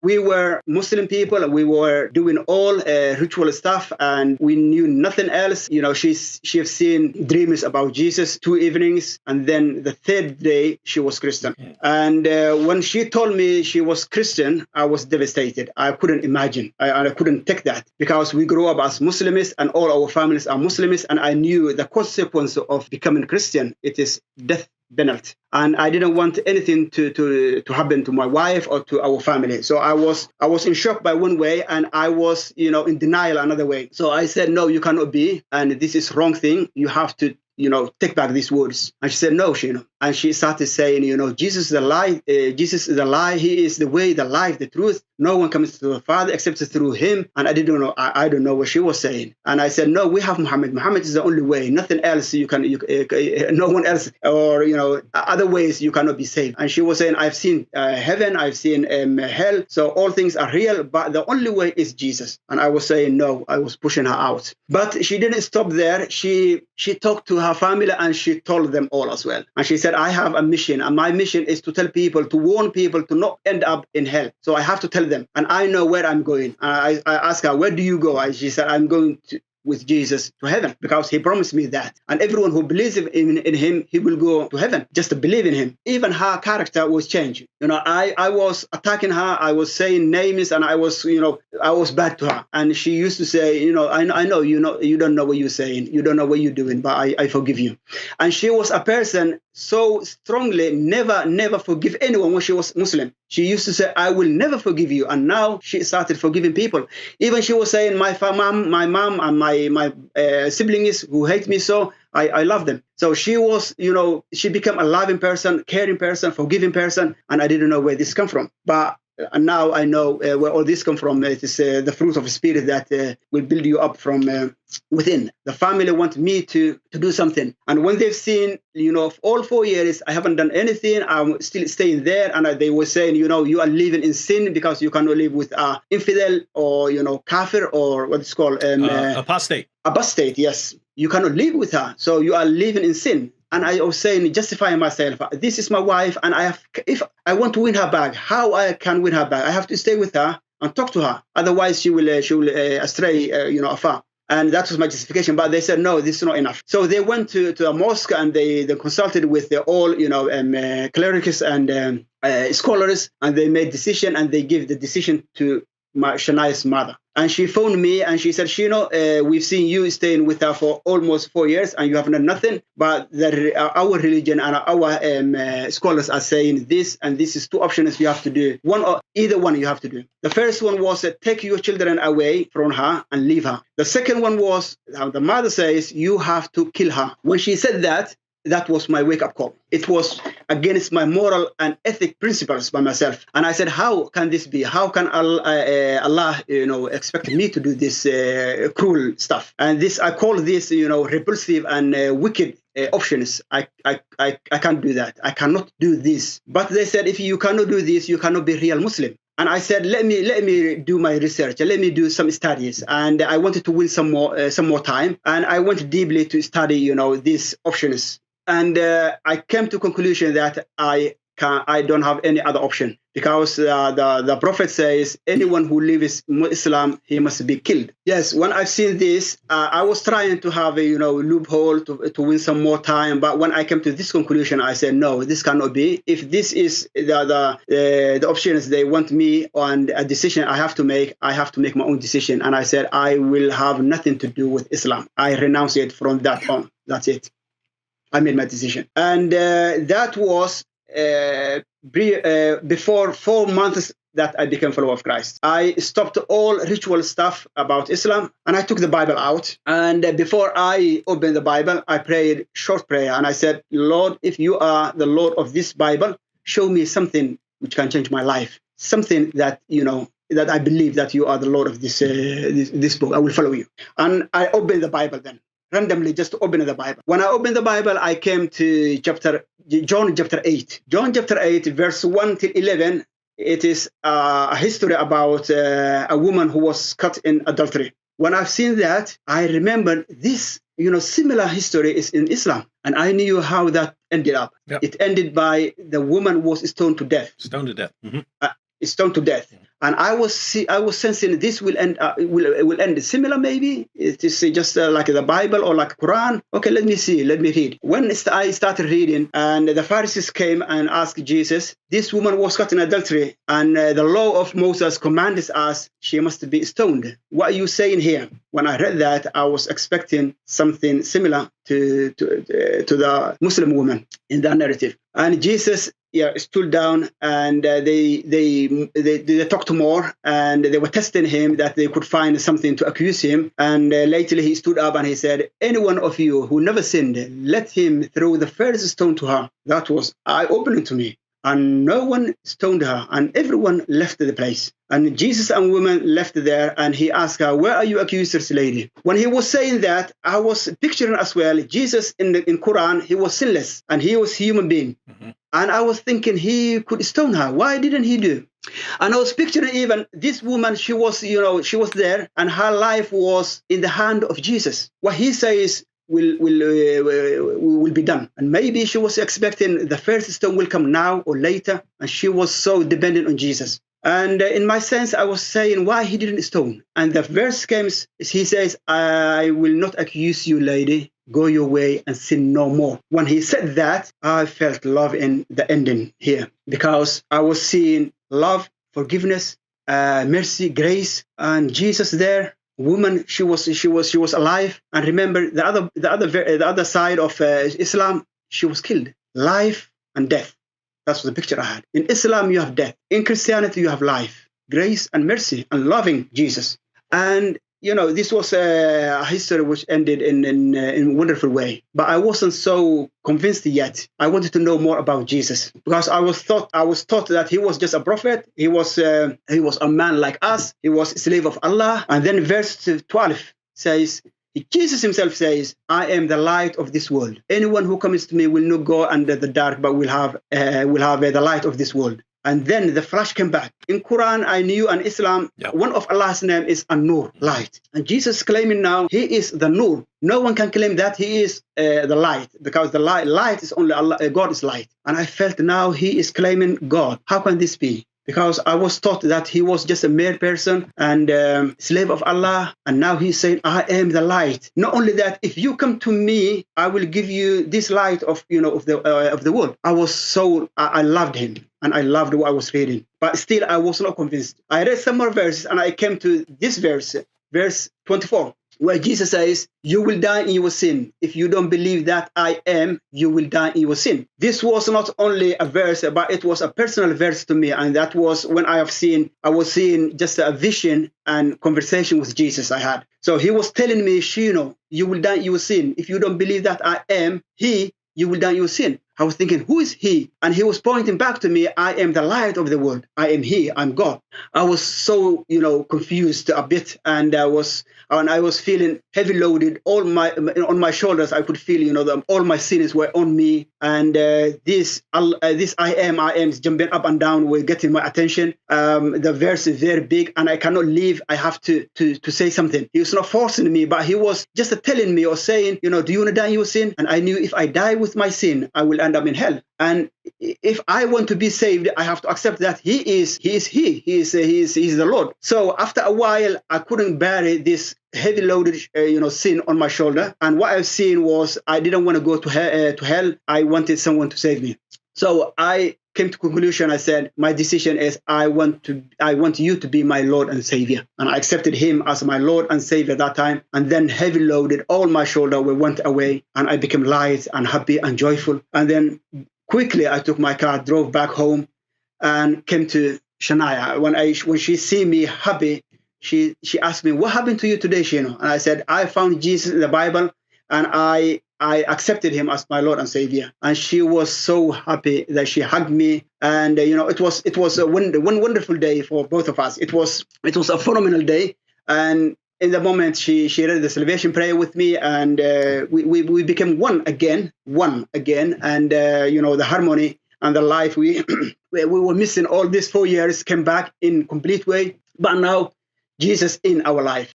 we were Muslim people. We were doing all ritual stuff, and we knew nothing else. She have seen dreams about Jesus 2 evenings, and then the 3rd day she was Christian. And when she told me she was Christian, I was devastated. I couldn't imagine. I couldn't take that, because we grew up as Muslims and all our families are Muslims, and I knew the consequence of becoming Christian. It is death penalty, and I didn't want anything to happen to my wife or to our family. So I was in shock by one way, and I was in denial another way. So I said, no, you cannot be, and this is wrong thing. You have to take back these words. And she said, no, Shino. And she started saying, Jesus is a lie. Jesus is a lie. He is the way, the life, the truth. No one comes to the Father except through him. And I didn't know. I don't know what she was saying. And I said, no, we have Muhammad. Muhammad is the only way. Nothing else no one else, or other ways you cannot be saved. And she was saying, I've seen heaven. I've seen hell. So all things are real, but the only way is Jesus. And I was saying no. I was pushing her out. But she didn't stop there. She talked to her family, and she told them all as well. And she said, I have a mission, and my mission is to tell people, to warn people to not end up in hell. So I have to tell them, and I know where I'm going. I asked her, where do you go? And she said, I'm going with Jesus to heaven, because he promised me that. And everyone who believes in him, he will go to heaven, just to believe in him. Even her character was changed. I was attacking her. I was saying names, and I was bad to her. And she used to say, I know, you don't know what you're saying. You don't know what you're doing, but I forgive you. And she was a person so strongly, never forgive anyone when she was Muslim. She used to say, I will never forgive you. And now she started forgiving people. Even she was saying, my mom and my siblings who hate me so, I love them. So she was, she became a loving person, caring person, forgiving person. And I didn't know where this come from. But now I know where all this come from. It is the fruit of the Spirit that will build you up from within. The family want me to do something. And when they've seen, all 4 years, I haven't done anything. I'm still staying there. And they were saying, you are living in sin because you cannot live with infidel or, kafir, or what it's called. Apostate. Apostate, yes. You cannot live with her. So you are living in sin. And I was saying, justifying myself, this is my wife, and if I want to win her back, how I can win her back? I have to stay with her and talk to her. Otherwise, she will astray, afar. And that was my justification. But they said, no, this is not enough. So they went to a mosque, and they consulted with all, clerics and scholars, and they made decision, and they give the decision to Shania's mother. And she phoned me, and she said, Shino, we've seen you staying with her for almost 4 years, and you have done nothing. But our religion and our scholars are saying this, and this is 2 options you have to do. Either one you have to do. The first one was take your children away from her and leave her. The second one was, the mother says, you have to kill her. When she said that was my wake-up call. It was against my moral and ethic principles by myself. And I said, how can this be? How can Allah expect me to do this cruel stuff? And I call this, repulsive and wicked options. I can't do that. I cannot do this. But they said, if you cannot do this, you cannot be real Muslim. And I said, let me do my research. Let me do some studies. And I wanted to win some more time. And I went deeply to study, these options. And I came to conclusion that I don't have any other option, because the Prophet says anyone who leaves Islam, he must be killed. Yes, when I've seen this, I was trying to have a loophole to win some more time. But when I came to this conclusion, I said, no, this cannot be. If this is the options they want me on a decision I have to make my own decision. And I said, I will have nothing to do with Islam. I renounce it from that on. That's it. I made my decision. And that was before 4 months that I became a follower of Christ. I stopped all ritual stuff about Islam, and I took the Bible out. And before I opened the Bible, I prayed short prayer. And I said, Lord, if you are the Lord of this Bible, show me something which can change my life. Something that, that I believe that you are the Lord of this book. I will follow you. And I opened the Bible then. Randomly, just to open the Bible. When I opened the Bible, I came to John chapter 8. John chapter 8, verse 1 till 11. It is a history about a woman who was caught in adultery. When I've seen that, I remember this, similar history is in Islam. And I knew how that ended up. Yep. It ended by the woman was stoned to death. Stoned to death. Mm-hmm. Stoned to death. And I was sensing this will end will end similar, maybe it is just like the Bible or like Quran. Okay, let me see, let me read. When I started reading, and the Pharisees came and asked Jesus, this woman was caught in adultery, and the law of Moses commands us she must be stoned. What are you saying here? When I read that, I was expecting something similar to the Muslim woman in that narrative. And Jesus stood down, and they talked more, and they were testing him that they could find something to accuse him. And lately he stood up and he said, any one of you who never sinned, let him throw the first stone to her. That was eye-opening to me. And no one stoned her, and everyone left the place. And Jesus and women left there, and he asked her, where are your accusers, lady? When he was saying that, I was picturing as well, Jesus in Quran, he was sinless, and he was a human being. Mm-hmm. And I was thinking he could stone her. Why didn't he do? And I was picturing even this woman, she was there, and her life was in the hand of Jesus. What he says will be done. And maybe she was expecting the first stone will come now or later, and she was so dependent on Jesus. And in my sense, I was saying why he didn't stone. And the verse comes, he says, I will not accuse you, lady. Go your way and sin no more. When he said that, I felt love in the ending here, because I was seeing love, forgiveness, mercy, grace, and Jesus there. Woman, she was alive. And remember the other side of Islam, she was killed. Life and death. That's the picture I had. In Islam, you have death. In Christianity, you have life, grace, and mercy, and loving Jesus. And this was a history which ended in a wonderful way. But I wasn't so convinced yet. I wanted to know more about Jesus, because I was taught that he was just a prophet. He was a man like us. He was a slave of Allah. And then verse 12 says, Jesus himself says, I am the light of this world. Anyone who comes to me will not go under the dark, but will have the light of this world. And then the flash came back. In Quran, I knew, and Islam, one of Allah's name is An-Nur, light. And Jesus claiming now he is the Nur. No one can claim that he is the light, because the light is only Allah. God is light. And I felt now he is claiming God. How can this be? Because I was taught that he was just a mere person and slave of Allah. And now he's saying, I am the light. Not only that, if you come to me, I will give you this light of the world. I loved him, and I loved what I was reading. But still, I was not convinced. I read some more verses, and I came to this verse 24. Where Jesus says, you will die in your sin. If you don't believe that I am, you will die in your sin. This was not only a verse, but it was a personal verse to me. And that was when I was seeing just a vision and conversation with Jesus I had. So he was telling me, Shino, you will die in your sin. If you don't believe that I am he, you will die in your sin. I was thinking, who is he? And he was pointing back to me, I am the light of the world. I am he, I'm God. I was so, confused a bit, and I was feeling heavy loaded on my shoulders. I could feel, all my sins were on me. And this I am is jumping up and down, were getting my attention. The verse is very big, and I cannot leave. I have to say something. He was not forcing me, but he was just telling me or saying, do you want to die in your sin? And I knew if I die with my sin, I will end up in hell. And if I want to be saved, I have to accept that he is the Lord. So after a while, I couldn't bear this heavy loaded sin on my shoulder. And what I've seen was I didn't want to go to hell. I wanted someone to save me. So I came to conclusion. I said, my decision is I want you to be my Lord and Savior. And I accepted him as my Lord and Savior at that time. And then heavy loaded, all my shoulder went away, and I became light and happy and joyful. And then quickly I took my car, drove back home, and came to Shania. When she see me happy, she asked me, what happened to you today, Shino? And I said, I found Jesus in the Bible, and I accepted him as my Lord and Savior. And she was so happy that she hugged me. And it was a one wonderful day for both of us. It was a phenomenal day. And in the moment, she read the salvation prayer with me, and we became one again. And the harmony and the life we were missing all these 4 years came back in complete way. But now Jesus in our life.